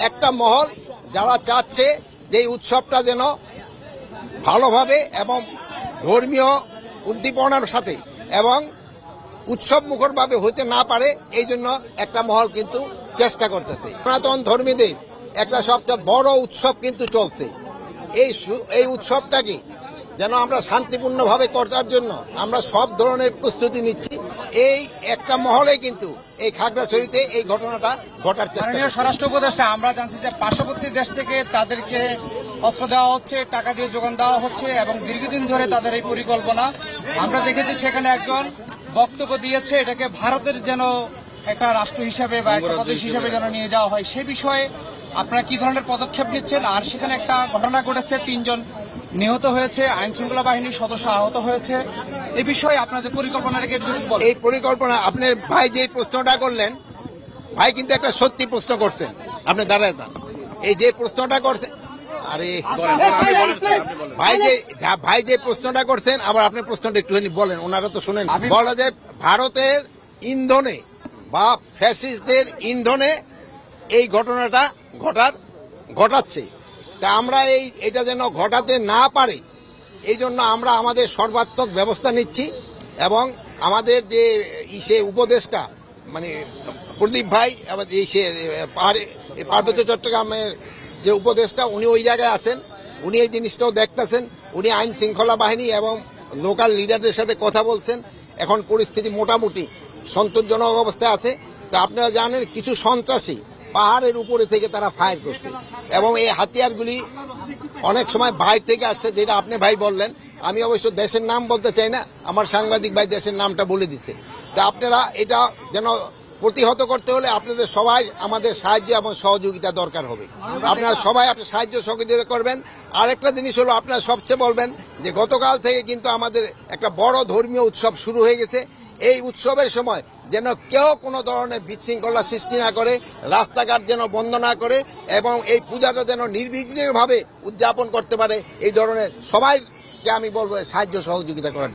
একটা মহল যারা চাচ্ছে যে এই উৎসবটা যেন ভালোভাবে এবং ধর্মীয় উদ্দীপনার সাথে এবং উৎসব মুখরভাবে হইতে না পারে, এই জন্য একটা মহল কিন্তু চেষ্টা করতেছে। সনাতন ধর্মীদের একটা সবচেয়ে বড় উৎসব কিন্তু চলছে। এই উৎসবটাকে যেন আমরা শান্তিপূর্ণভাবে করার জন্য আমরা সব ধরনের প্রস্তুতি নিচ্ছি। এই একটা মহলে কিন্তু এই খাগড়াছড়িতে এই ঘটনাটা ঘটার চেষ্টা। স্বরাষ্ট্র উপদেষ্টা, আমরা জানছি যে পার্শ্ববর্তী দেশ থেকে তাদেরকে অস্ত্র দেওয়া হচ্ছে, টাকা দিয়ে যোগান দেওয়া হচ্ছে এবং দীর্ঘদিন ধরে তাদের এই পরিকল্পনা। আমরা দেখেছি সেখানে একজন বক্তব্য দিয়েছে এটাকে ভারতের যেন একটা রাষ্ট্র হিসাবে বা একটা প্রদেশ হিসাবে যেন নিয়ে যাওয়া হয়। সে বিষয়ে আপনারা কি ধরনের পদক্ষেপ নিচ্ছেন? আর সেখানে একটা ঘটনা ঘটেছে, 3 জন নিহত হয়েছে, আইন শৃঙ্খলা বাহিনীর সদস্য আহত হয়েছে। এই বিষয়ে আপনাদের পরিকল্পনাটাকে বলেন। এই পরিকল্পনা আপনার ভাই যে প্রশ্নটা করলেন, ভাই কিন্তু একটা সত্যি প্রশ্ন করছেন। আপনি দাঁড়ায় যান, এই যে প্রশ্নটা করছেন, আরে ভাই যে প্রশ্নটা করছেন, আবার আপনি প্রশ্নটা একটুখানি বলেন, ওনারা তো শুনেন। বলা যায় ভারতের ইন্ধনে বা ফ্যাসিস্টদের ইন্ধনে এই ঘটনাটা ঘটাচ্ছে। তা আমরা এটা যেন ঘটাতে না পারে এই জন্য আমরা আমাদের সর্বাত্মক ব্যবস্থা নিচ্ছি এবং আমাদের যে উপদেষ্টা মানে প্রদীপ ভাই, পার্বত্য চট্টগ্রামের যে উপদেষ্টা, উনি ওই জায়গায় আছেন, উনি এই জিনিসটাও দেখতেছেন। উনি আইন শৃঙ্খলা বাহিনী এবং লোকাল লিডারদের সাথে কথা বলছেন। এখন পরিস্থিতি মোটামুটি সন্তোষজনক অবস্থায় আছে। তা আপনারা জানেন কিছু সন্ত্রাসী পাহাড়ের উপরে থেকে তারা ফায়ার করছে এবং এই হাতিয়ারগুলি অনেক সময় বাইরে থেকে আসছে, যেটা আপনি ভাই বললেন। আমি অবশ্য দেশের নাম বলতে চাই না, আমার সাংবাদিক ভাই দেশের নামটা বলে দিচ্ছে। তা আপনারা এটা যেন প্রতিহত করতে হলে আপনাদের সবাই আমাদের সাহায্য এবং সহযোগিতা দরকার হবে। আপনারা সবাই সাহায্য সহযোগিতা করবেন। আরেকটা জিনিস হলো, আপনারা সবচেয়ে বলবেন যে গতকাল থেকে কিন্তু আমাদের একটা বড় ধর্মীয় উৎসব শুরু হয়ে গেছে। এই উৎসবের সময় যেন কেউ কোনো ধরনের বিশৃঙ্খলা সৃষ্টি না করে, রাস্তাঘাট যেন বন্ধ না করে এবং এই পূজাটা যেন নির্বিঘ্নভাবে উদযাপন করতে পারে। এই ধরনের সবাইকে আমি বলবো সাহায্য সহযোগিতা করার।